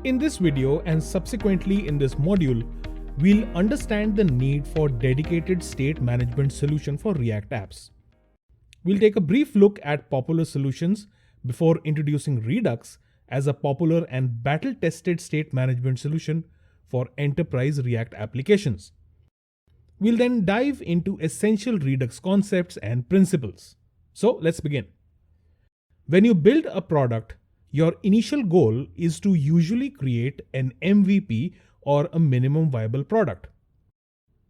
In this video and subsequently in this module, we'll understand the need for dedicated state management solution for React apps. We'll take a brief look at popular solutions before introducing Redux as a popular and battle-tested state management solution for enterprise React applications. We'll then dive into essential Redux concepts and principles. So let's begin. When you build a product, your initial goal is to usually create an MVP or a minimum viable product.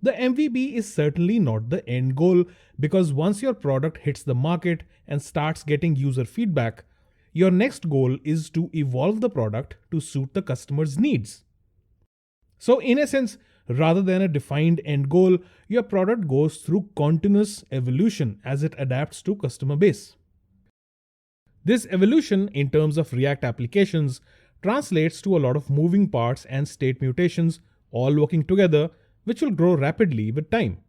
The MVP is certainly not the end goal because once your product hits the market and starts getting user feedback, your next goal is to evolve the product to suit the customer's needs. So in essence, rather than a defined end goal, your product goes through continuous evolution as it adapts to customer base. This evolution in terms of React applications translates to a lot of moving parts and state mutations all working together, which will grow rapidly with time.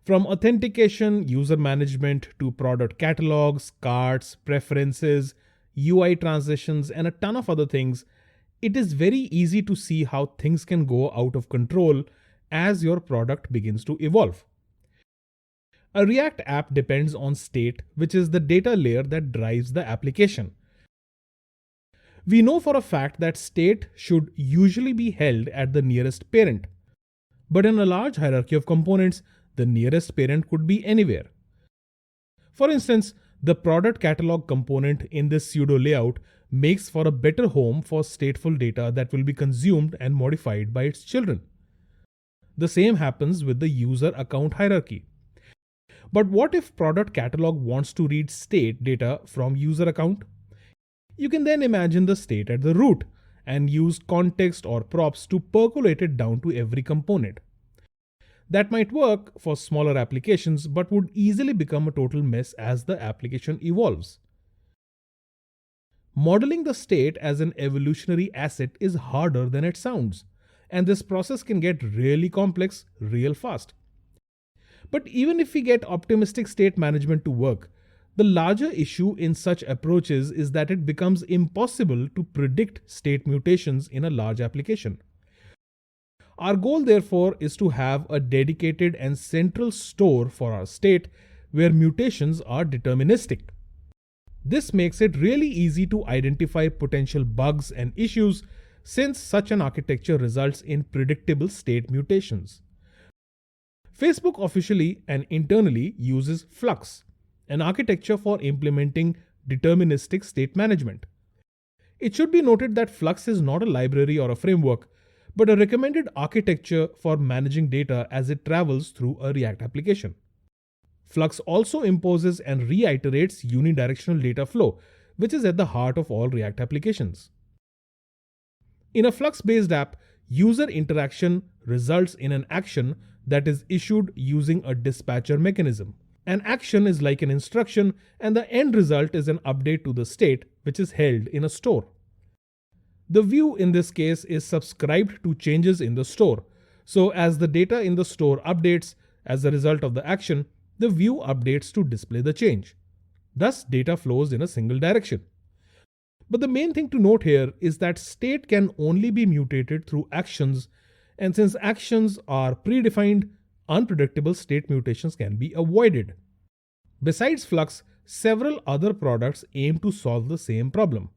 From authentication, user management to product catalogs, carts, preferences, UI transitions, and a ton of other things, it is very easy to see how things can go out of control as your product begins to evolve. A React app depends on state, which is the data layer that drives the application. We know for a fact that state should usually be held at the nearest parent. But in a large hierarchy of components, the nearest parent could be anywhere. For instance, the product catalog component in this pseudo layout makes for a better home for stateful data that will be consumed and modified by its children. The same happens with the user account hierarchy. But what if product catalog wants to read state data from user account? You can then imagine the state at the root and use context or props to percolate it down to every component. That might work for smaller applications but would easily become a total mess as the application evolves. Modeling the state as an evolutionary asset is harder than it sounds, and this process can get really complex real fast. But even if we get optimistic state management to work, the larger issue in such approaches is that it becomes impossible to predict state mutations in a large application. Our goal, therefore, is to have a dedicated and central store for our state where mutations are deterministic. This makes it really easy to identify potential bugs and issues since such an architecture results in predictable state mutations. Facebook officially and internally uses Flux, an architecture for implementing deterministic state management. It should be noted that Flux is not a library or a framework, but a recommended architecture for managing data as it travels through a React application. Flux also imposes and reiterates unidirectional data flow, which is at the heart of all React applications. In a Flux-based app, user interaction results in an action that is issued using a dispatcher mechanism. An action is like an instruction, and the end result is an update to the state, which is held in a store. The view in this case is subscribed to changes in the store. So as the data in the store updates as a result of the action, the view updates to display the change. Thus, data flows in a single direction. But the main thing to note here is that state can only be mutated through actions, and since actions are predefined, unpredictable state mutations can be avoided. Besides Flux, several other products aim to solve the same problem.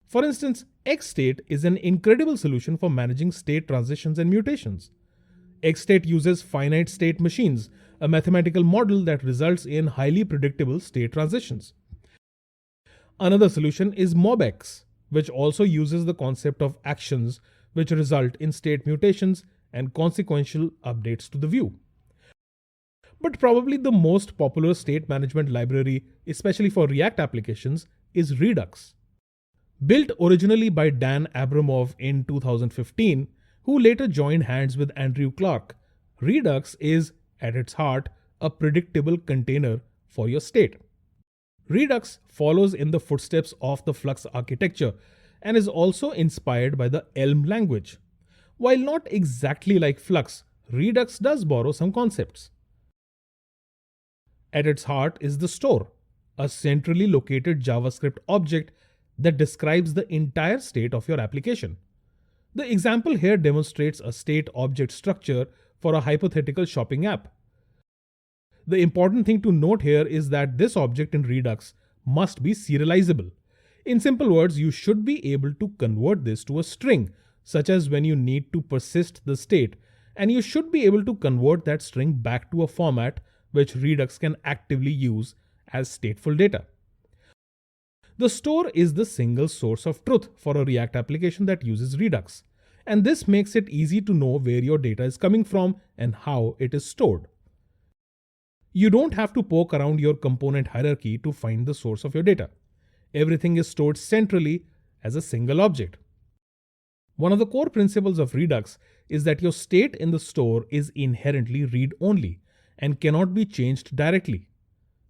For instance, XState is an incredible solution for managing state transitions and mutations. XState uses finite state machines, a mathematical model that results in highly predictable state transitions. Another solution is MobX, which also uses the concept of actions which result in state mutations and consequential updates to the view. But probably the most popular state management library, especially for React applications, is Redux. Built originally by Dan Abramov in 2015, who later joined hands with Andrew Clark, Redux is, at its heart, a predictable container for your state. Redux follows in the footsteps of the Flux architecture and is also inspired by the Elm language. While not exactly like Flux, Redux does borrow some concepts. At its heart is the store, a centrally located JavaScript object that describes the entire state of your application. The example here demonstrates a state object structure for a hypothetical shopping app. The important thing to note here is that this object in Redux must be serializable. In simple words, you should be able to convert this to a string, such as when you need to persist the state, and you should be able to convert that string back to a format which Redux can actively use as stateful data. The store is the single source of truth for a React application that uses Redux, and this makes it easy to know where your data is coming from and how it is stored. You don't have to poke around your component hierarchy to find the source of your data. Everything is stored centrally as a single object. One of the core principles of Redux is that your state in the store is inherently read-only and cannot be changed directly.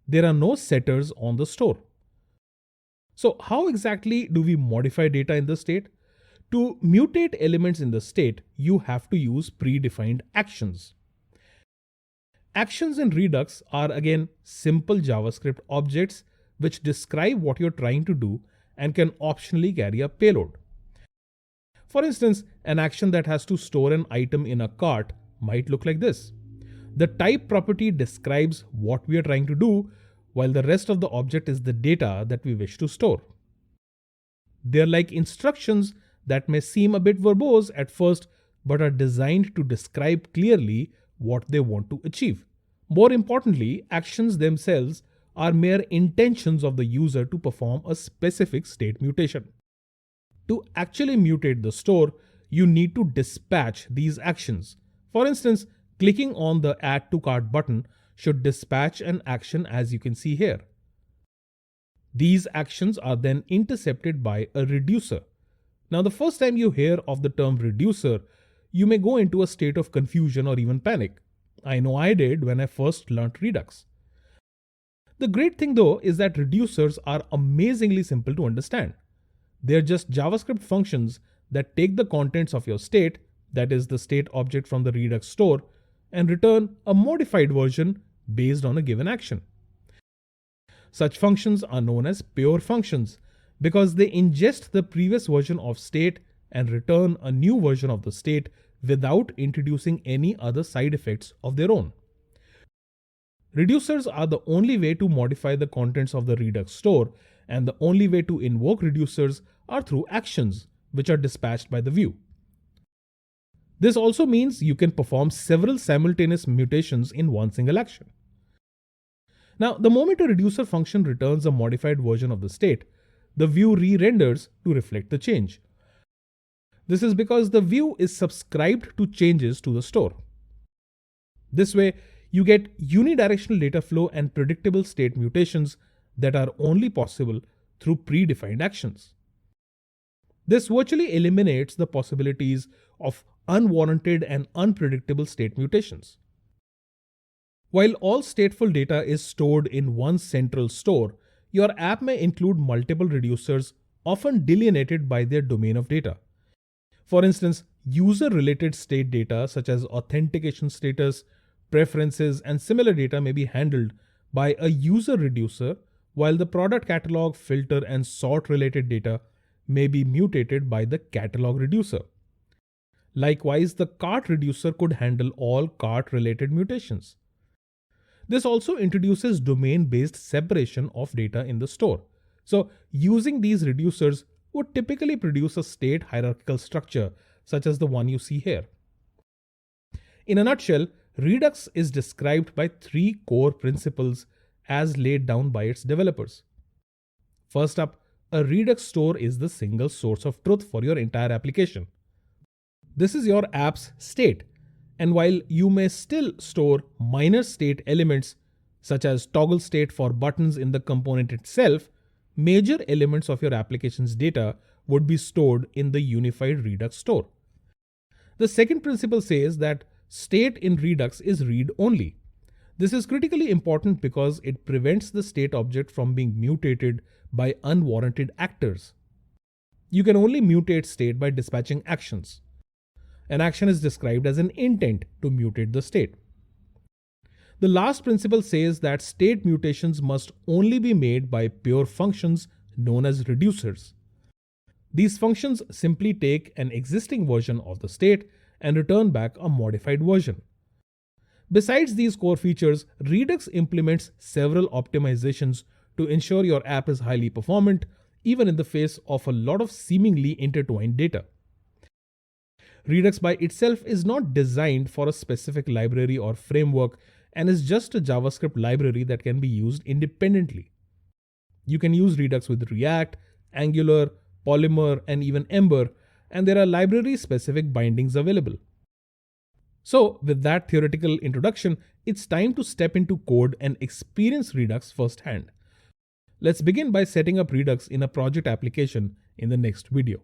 There are no setters on the store. So how exactly do we modify data in the state? To mutate elements in the state, you have to use predefined actions. Actions in Redux are again simple JavaScript objects which describe what you're trying to do and can optionally carry a payload. For instance, an action that has to store an item in a cart might look like this. The type property describes what we are trying to do, while the rest of the object is the data that we wish to store. They're like instructions that may seem a bit verbose at first, but are designed to describe clearly what they want to achieve. More importantly, actions themselves are mere intentions of the user to perform a specific state mutation. To actually mutate the store, you need to dispatch these actions. For instance, clicking on the Add to Cart button should dispatch an action as you can see here. These actions are then intercepted by a reducer. Now, the first time you hear of the term reducer, you may go into a state of confusion or even panic. I know I did when I first learnt Redux. The great thing though is that reducers are amazingly simple to understand. They're just JavaScript functions that take the contents of your state, that is the state object from the Redux store, and return a modified version based on a given action. Such functions are known as pure functions because they ingest the previous version of state and return a new version of the state without introducing any other side effects of their own. Reducers are the only way to modify the contents of the Redux store, and the only way to invoke reducers are through actions, which are dispatched by the view. This also means you can perform several simultaneous mutations in one single action. Now, the moment a reducer function returns a modified version of the state, the view re-renders to reflect the change. This is because the view is subscribed to changes to the store. This way, you get unidirectional data flow and predictable state mutations that are only possible through predefined actions. This virtually eliminates the possibilities of unwarranted and unpredictable state mutations. While all stateful data is stored in one central store, your app may include multiple reducers, often delineated by their domain of data. For instance, user-related state data such as authentication status, preferences, and similar data may be handled by a user reducer, while the product catalog, filter, and sort-related data may be mutated by the catalog reducer. Likewise, the cart reducer could handle all cart-related mutations. This also introduces domain-based separation of data in the store. So, using these reducers would typically produce a state hierarchical structure such as the one you see here. In a nutshell, Redux is described by three core principles as laid down by its developers. First up, a Redux store is the single source of truth for your entire application. This is your app's state, and while you may still store minor state elements such as toggle state for buttons in the component itself, major elements of your application's data would be stored in the unified Redux store. The second principle says that state in Redux is read-only. This is critically important because it prevents the state object from being mutated by unwarranted actors. You can only mutate state by dispatching actions. An action is described as an intent to mutate the state. The last principle says that state mutations must only be made by pure functions known as reducers. These functions simply take an existing version of the state and return back a modified version. Besides these core features, Redux implements several optimizations to ensure your app is highly performant, even in the face of a lot of seemingly intertwined data. Redux by itself is not designed for a specific library or framework and is just a JavaScript library that can be used independently. You can use Redux with React, Angular, Polymer, and even Ember, and there are library-specific bindings available. So, with that theoretical introduction, it's time to step into code and experience Redux firsthand. Let's begin by setting up Redux in a project application in the next video.